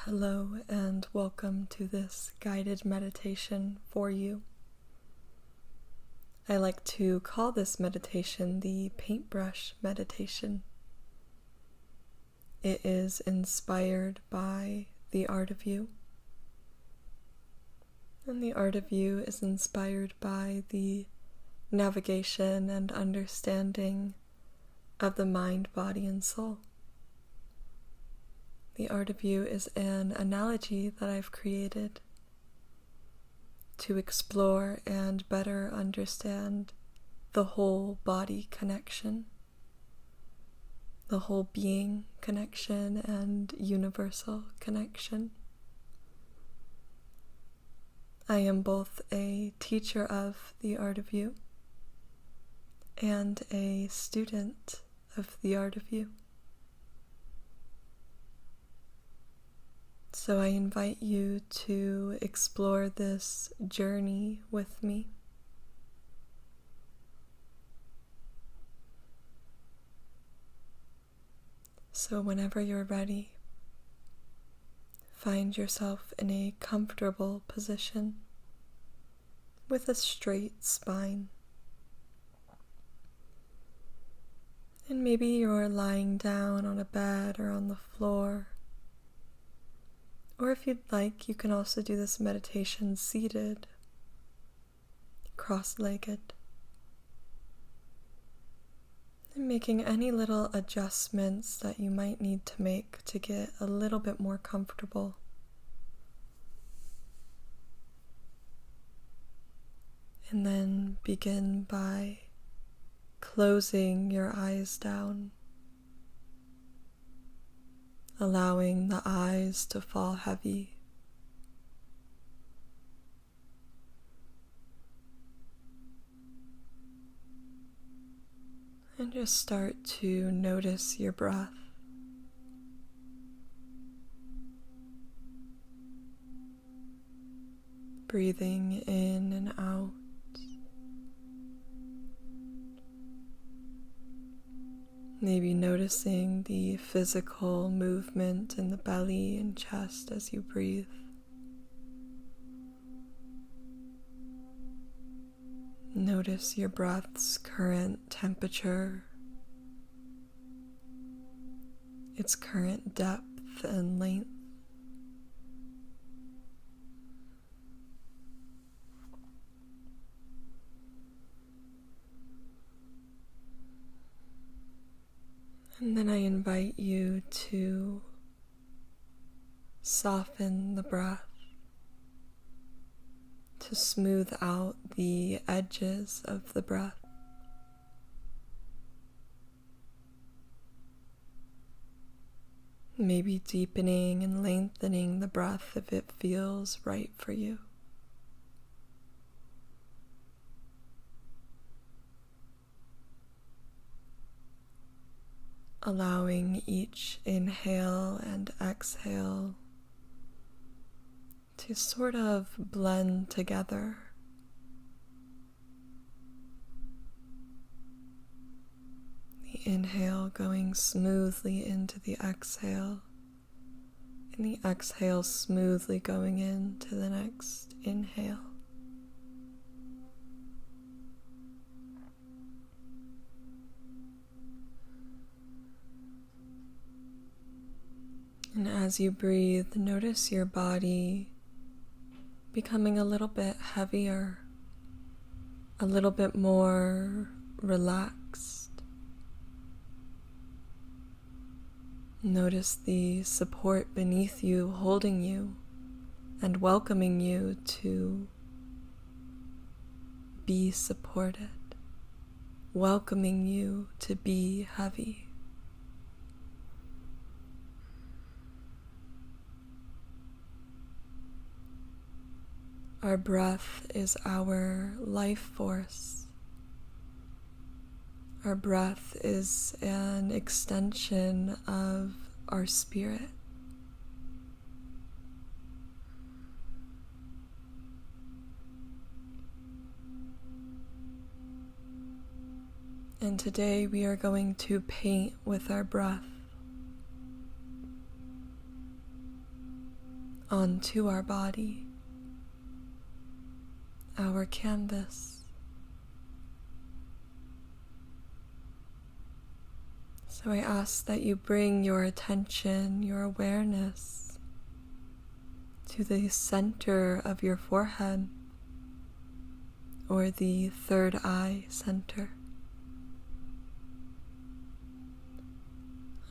Hello and welcome to this guided meditation for you. I like to call this meditation the paintbrush meditation. It is inspired by the art of you, and the art of you is inspired by the navigation and understanding of the mind, body, and soul. The art of you is an analogy that I've created to explore and better understand the whole body connection, the whole being connection and universal connection. I am both a teacher of the art of you and a student of the art of you. So I invite you to explore this journey with me. So whenever you're ready, find yourself in a comfortable position with a straight spine. And maybe you're lying down on a bed or on the floor. Or if you'd like, you can also do this meditation seated, cross-legged, and making any little adjustments that you might need to make to get a little bit more comfortable. And then begin by closing your eyes down, allowing the eyes to fall heavy. And just start to notice your breath. Breathing in and out. Maybe noticing the physical movement in the belly and chest as you breathe. Notice your breath's current temperature, its current depth and length. And then I invite you to soften the breath, to smooth out the edges of the breath. Maybe deepening and lengthening the breath if it feels right for you. Allowing each inhale and exhale to sort of blend together. The inhale going smoothly into the exhale, and the exhale smoothly going into the next inhale. And as you breathe, notice your body becoming a little bit heavier, a little bit more relaxed. Notice the support beneath you, holding you and welcoming you to be supported, welcoming you to be heavy. Our breath is our life force. Our breath is an extension of our spirit. And today we are going to paint with our breath. onto our body, our canvas. So I ask that you bring your attention, your awareness to the center of your forehead, or the third eye center.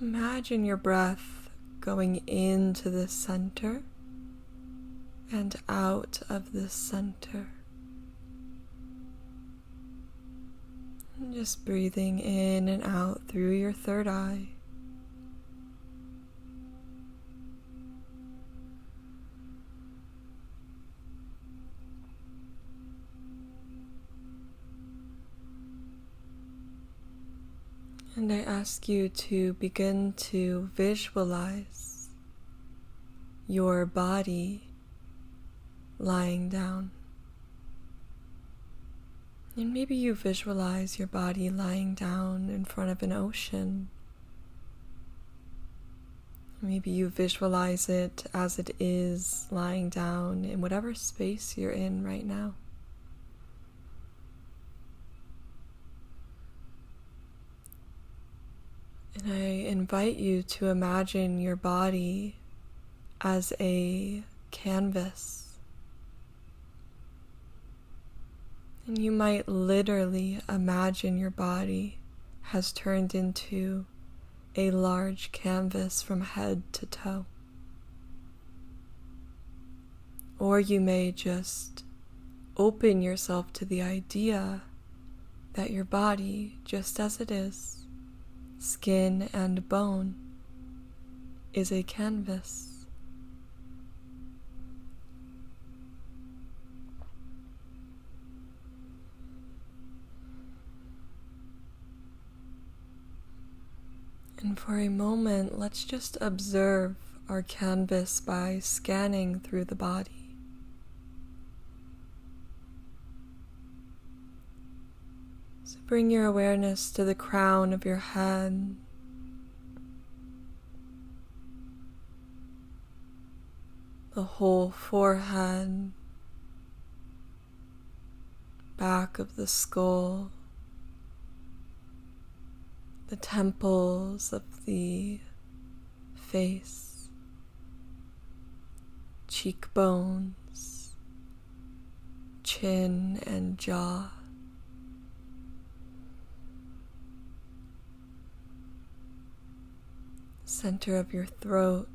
Imagine your breath going into the center and out of the center. And just breathing in and out through your third eye. And I ask you to begin to visualize your body lying down. And maybe you visualize your body lying down in front of an ocean. Maybe you visualize it as it is lying down in whatever space you're in right now. And I invite you to imagine your body as a canvas. And you might literally imagine your body has turned into a large canvas from head to toe. Or you may just open yourself to the idea that your body, just as it is, skin and bone, is a canvas. And for a moment, let's just observe our canvas by scanning through the body. So bring your awareness to the crown of your head, the whole forehead, back of the skull, the temples of the face, cheekbones, chin and jaw. Center of your throat,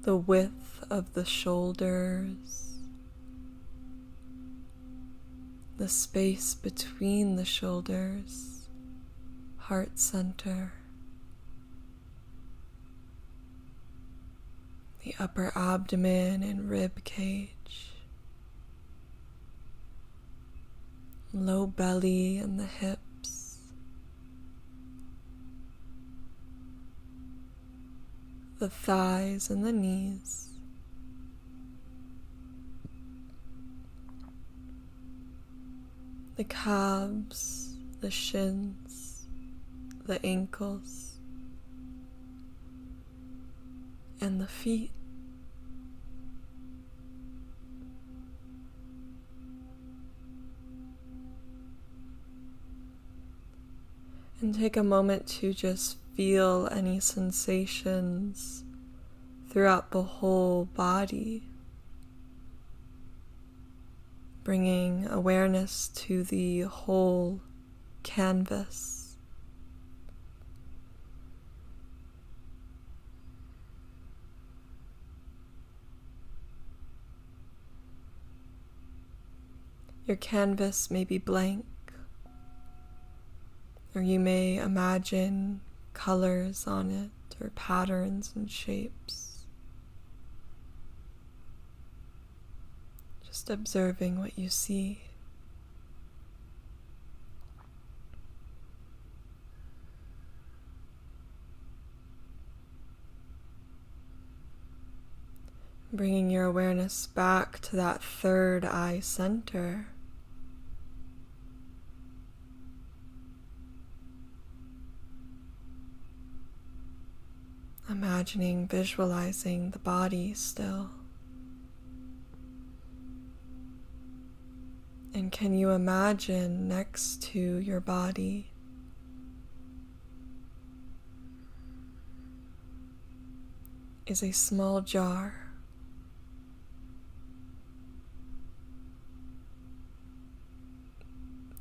the width of the shoulders, the space between the shoulders, heart center, the upper abdomen and rib cage, low belly and the hips, the thighs and the knees, the calves, the shins, the ankles, and the feet. And take a moment to just feel any sensations throughout the whole body, bringing awareness to the whole canvas. Your canvas may be blank, or you may imagine colors on it, or patterns and shapes. Just observing what you see. Bringing your awareness back to that third eye center. Imagining, visualizing the body still. And can you imagine next to your body is a small jar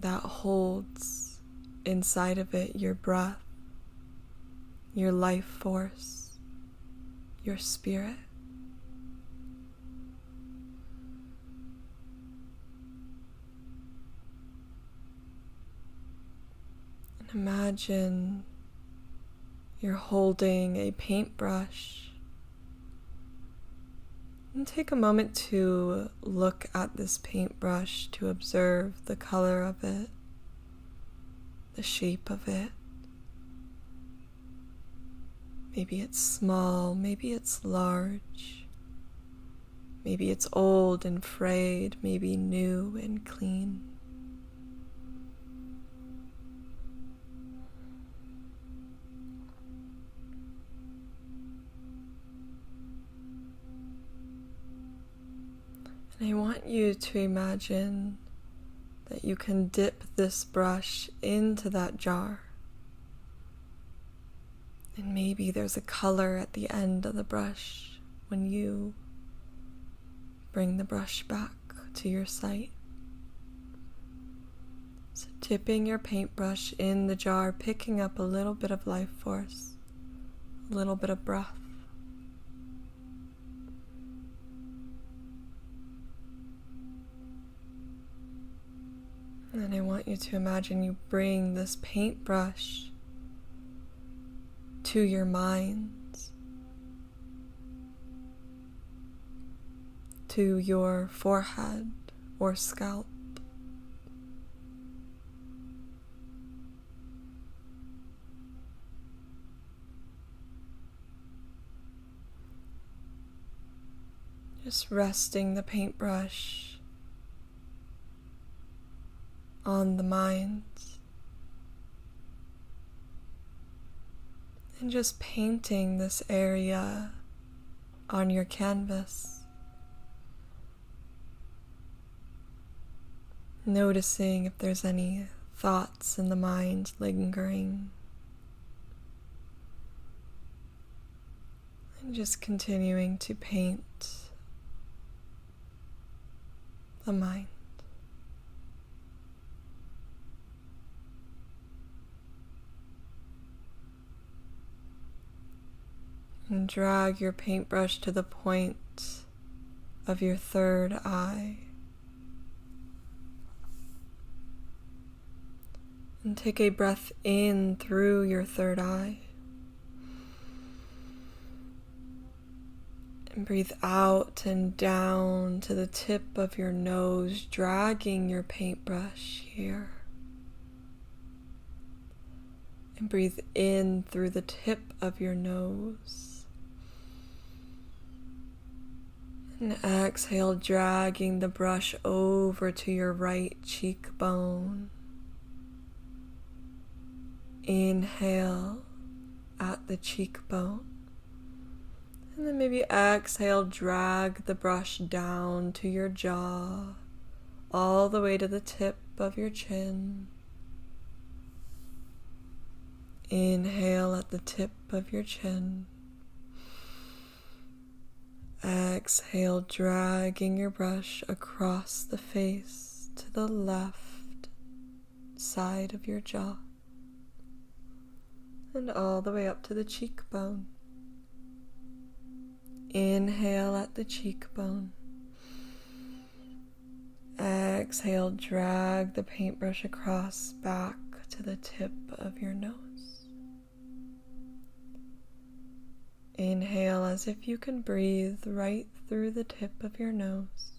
that holds inside of it your breath, your life force, your spirit. And imagine you're holding a paintbrush. And take a moment to look at this paintbrush, to observe the color of it, the shape of it. Maybe it's small, maybe it's large, maybe it's old and frayed, maybe new and clean. And I want you to imagine that you can dip this brush into that jar. And maybe there's a color at the end of the brush when you bring the brush back to your sight. So dipping your paintbrush in the jar, picking up a little bit of life force, a little bit of breath. And then I want you to imagine you bring this paintbrush to your mind, to your forehead or scalp. Just resting the paintbrush on the mind. And just painting this area on your canvas. Noticing if there's any thoughts in the mind lingering. And just continuing to paint the mind. And drag your paintbrush to the point of your third eye. And take a breath in through your third eye. And breathe out and down to the tip of your nose, dragging your paintbrush here. And breathe in through the tip of your nose. And exhale, dragging the brush over to your right cheekbone. Inhale at the cheekbone. And then maybe exhale, drag the brush down to your jaw, all the way to the tip of your chin. Inhale at the tip of your chin. Exhale, dragging your brush across the face to the left side of your jaw and all the way up to the cheekbone. Inhale at the cheekbone. Exhale, drag the paintbrush across back to the tip of your nose. Inhale as if you can breathe right through the tip of your nose.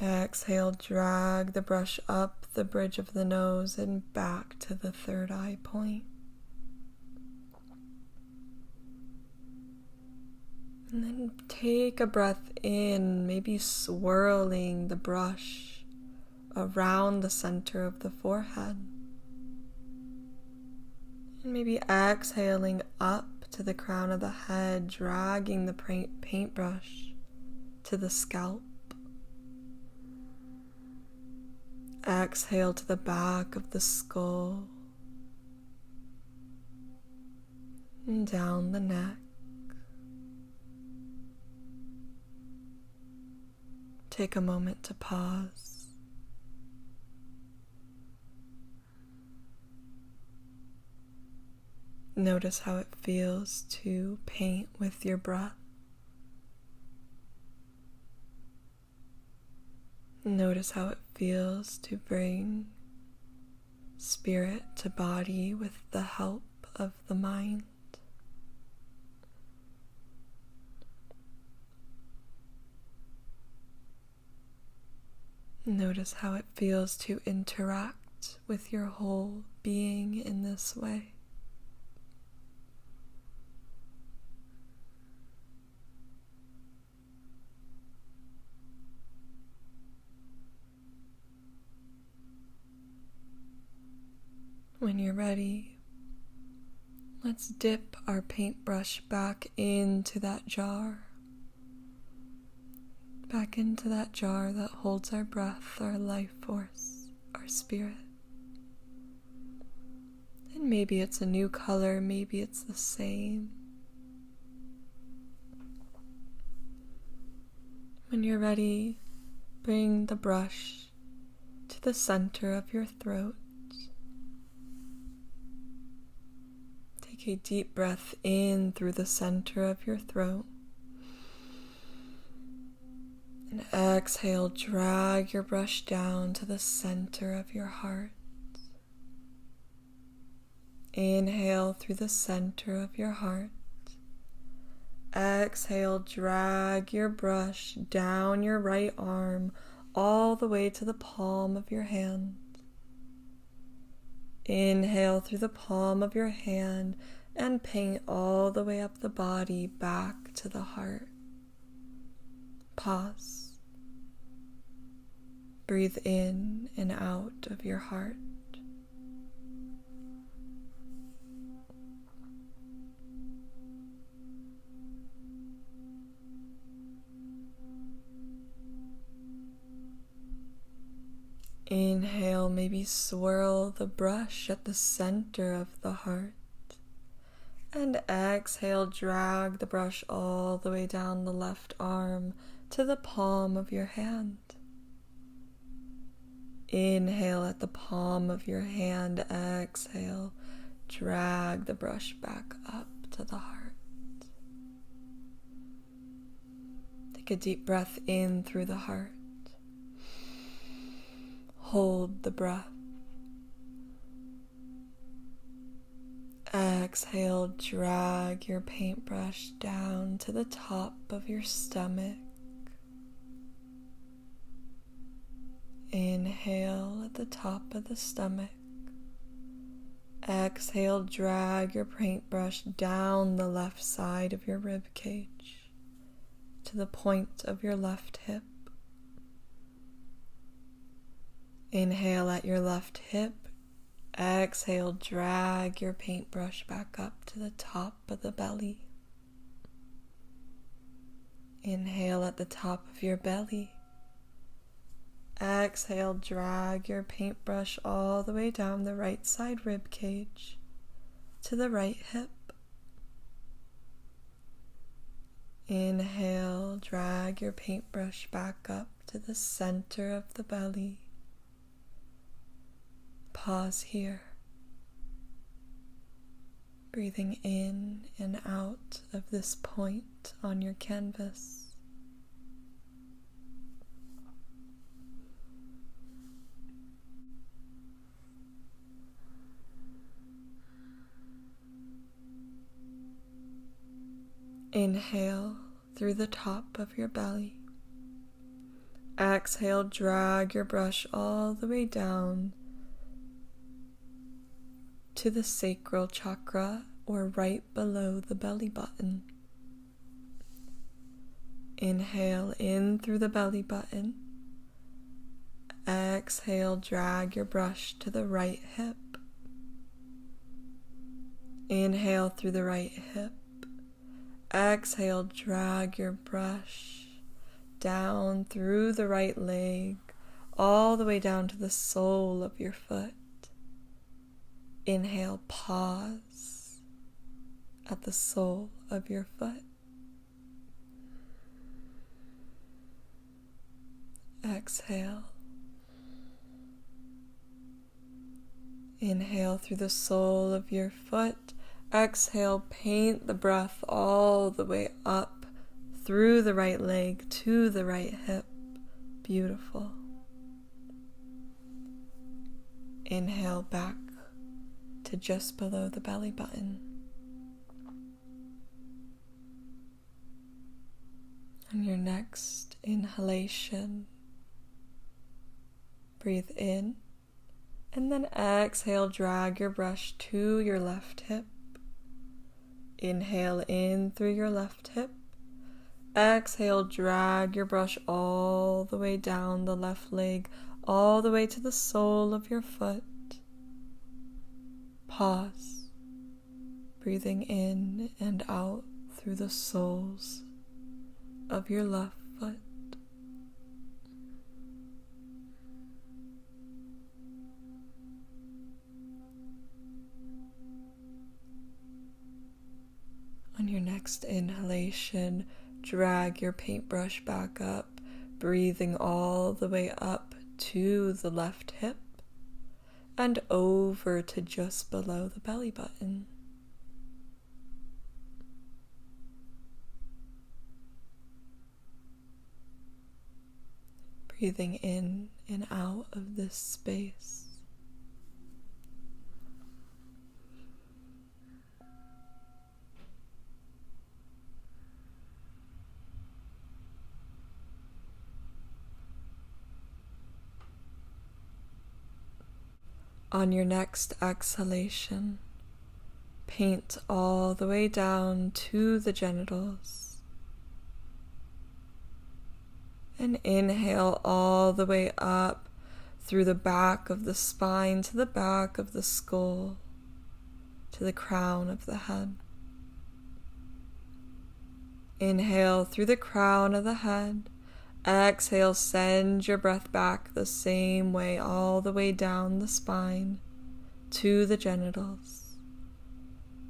Exhale, drag the brush up the bridge of the nose and back to the third eye point. And then take a breath in, maybe swirling the brush around the center of the forehead. And maybe exhaling up to the crown of the head, dragging the paintbrush to the scalp. Exhale to the back of the skull and down the neck. Take a moment to pause. Notice how it feels to paint with your breath. Notice how it feels to bring spirit to body with the help of the mind. Notice how it feels to interact with your whole being in this way. When you're ready, let's dip our paintbrush back into that jar. Back into that jar that holds our breath, our life force, our spirit. And maybe it's a new color, maybe it's the same. When you're ready, bring the brush to the center of your throat. Take a deep breath in through the center of your throat. And exhale, drag your brush down to the center of your heart. Inhale through the center of your heart. Exhale, drag your brush down your right arm all the way to the palm of your hand. Inhale through the palm of your hand and paint all the way up the body back to the heart. Pause. Breathe in and out of your heart. Inhale, maybe swirl the brush at the center of the heart. And exhale, drag the brush all the way down the left arm to the palm of your hand. Inhale at the palm of your hand, exhale, drag the brush back up to the heart. Take a deep breath in through the heart. Hold the breath. Exhale, drag your paintbrush down to the top of your stomach. Inhale at the top of the stomach. Exhale, drag your paintbrush down the left side of your rib cage to the point of your left hip. Inhale at your left hip. Exhale, drag your paintbrush back up to the top of the belly. Inhale at the top of your belly. Exhale, drag your paintbrush all the way down the right side rib cage to the right hip. Inhale, drag your paintbrush back up to the center of the belly. Pause here, breathing in and out of this point on your canvas. Inhale through the top of your belly. Exhale, drag your brush all the way down to the sacral chakra, or right below the belly button. Inhale in through the belly button. Exhale, drag your brush to the right hip. Inhale through the right hip. Exhale, drag your brush down through the right leg, all the way down to the sole of your foot. Inhale, pause at the sole of your foot. Exhale. Inhale through the sole of your foot. Exhale, paint the breath all the way up through the right leg to the right hip. Beautiful. Inhale back to just below the belly button. On your next inhalation, breathe in, and then exhale, drag your brush to your left hip. Inhale in through your left hip. Exhale, drag your brush all the way down the left leg, all the way to the sole of your foot. Pause, breathing in and out through the soles of your left foot. On your next inhalation, drag your paintbrush back up, breathing all the way up to the left hip and over to just below the belly button. Breathing in and out of this space. On your next exhalation, paint all the way down to the genitals. And inhale all the way up through the back of the spine to the back of the skull, to the crown of the head. Inhale through the crown of the head. Exhale, send your breath back the same way, all the way down the spine to the genitals.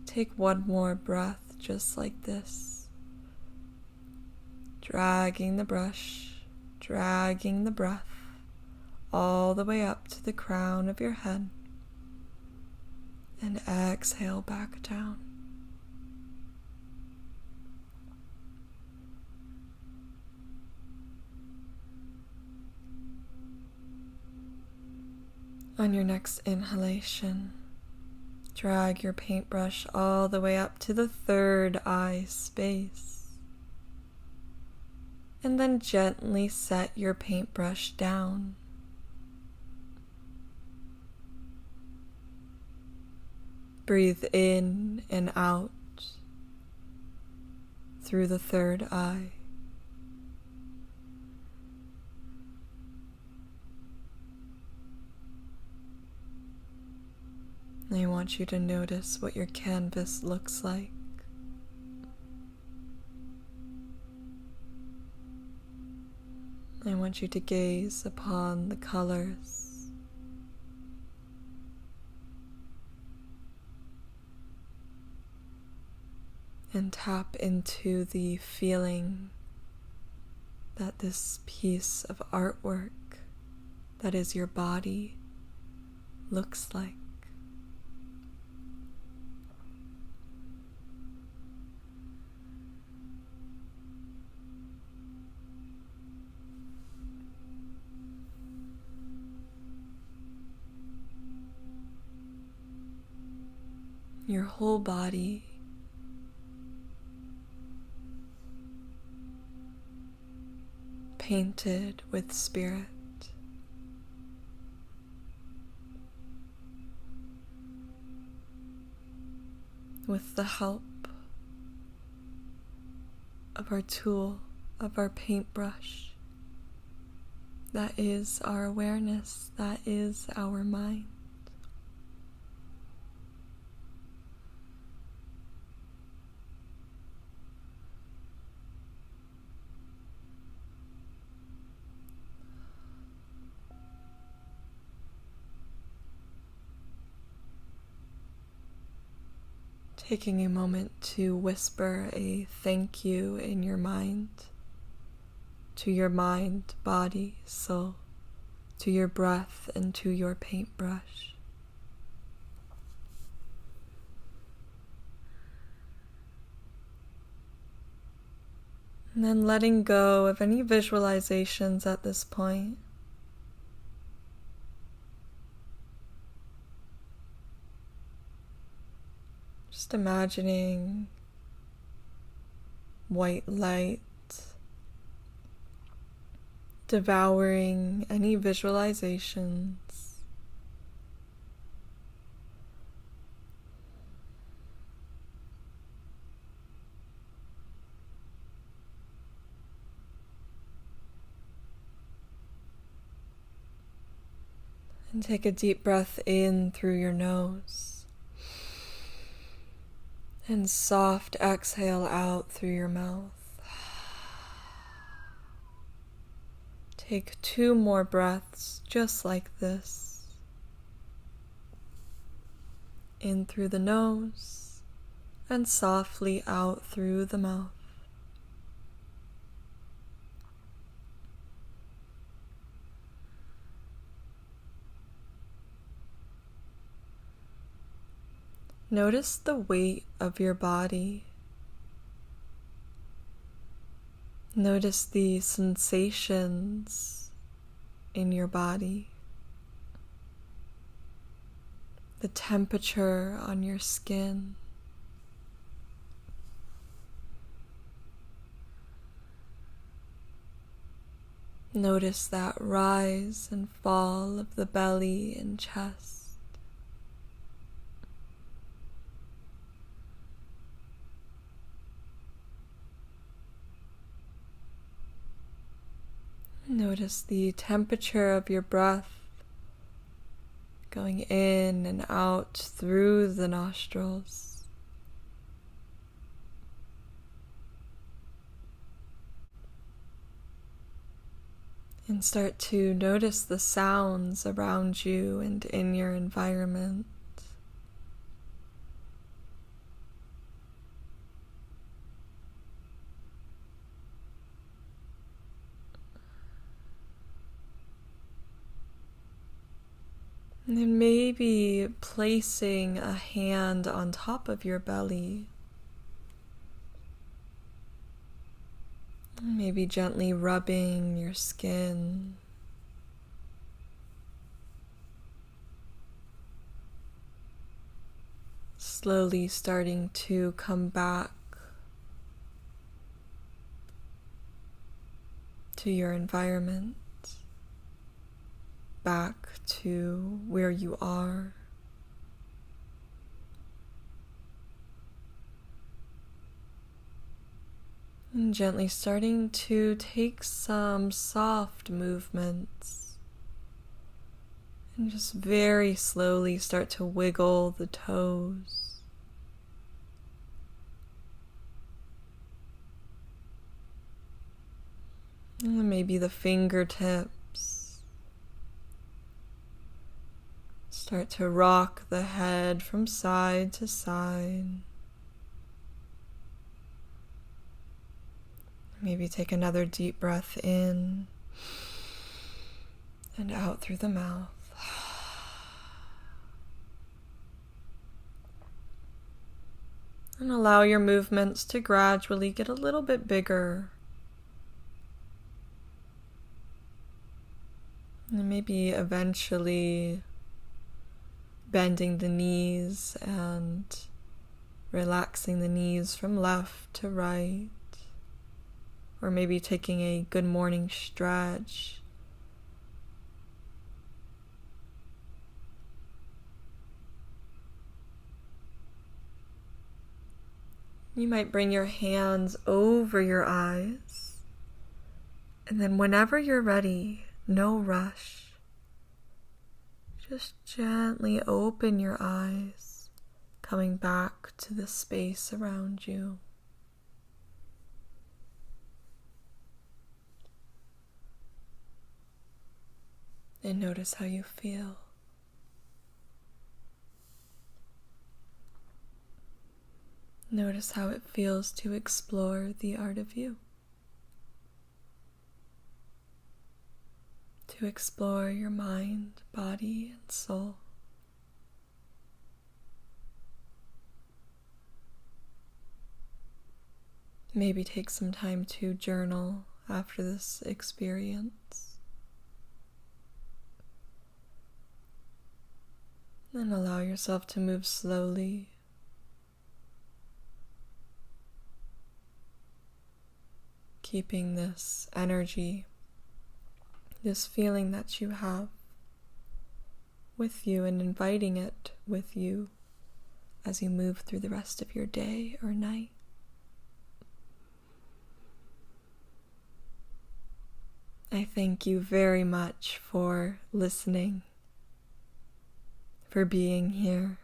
Take one more breath just like this. Dragging the brush, dragging the breath all the way up to the crown of your head. And exhale back down. On your next inhalation, drag your paintbrush all the way up to the third eye space. And then gently set your paintbrush down. Breathe in and out through the third eye. I want you to notice what your canvas looks like. I want you to gaze upon the colors. And tap into the feeling that this piece of artwork that is your body looks like. Your whole body painted with spirit. With the help of our tool, of our paintbrush, that is our awareness, that is our mind. Taking a moment to whisper a thank you in your mind, to your mind, body, soul, to your breath, and to your paintbrush. And then letting go of any visualizations at this point. Just imagining white light devouring any visualizations. And take a deep breath in through your nose. And soft exhale out through your mouth. Take 2 more breaths just like this. In through the nose and softly out through the mouth. Notice the weight of your body. Notice the sensations in your body, the temperature on your skin. Notice that rise and fall of the belly and chest. Notice the temperature of your breath going in and out through the nostrils. And start to notice the sounds around you and in your environment. And then maybe placing a hand on top of your belly. Maybe gently rubbing your skin. Slowly starting to come back to your environment. Back to where you are. And gently starting to take some soft movements. And just very slowly start to wiggle the toes. And maybe the fingertips. Start to rock the head from side to side. Maybe take another deep breath in and out through the mouth. And allow your movements to gradually get a little bit bigger. And maybe eventually bending the knees and relaxing the knees from left to right, or maybe taking a good morning stretch. You might bring your hands over your eyes, and then whenever you're ready, no rush. Just gently open your eyes, coming back to the space around you. And notice how you feel. Notice how it feels to explore the art of you. To explore your mind, body, and soul. Maybe take some time to journal after this experience. And allow yourself to move slowly. Keeping this energy, this feeling that you have with you, and inviting it with you as you move through the rest of your day or night. I thank you very much for listening, for being here,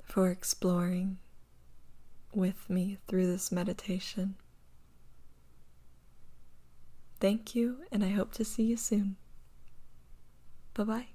for exploring with me through this meditation. Thank you, and I hope to see you soon. Bye-bye.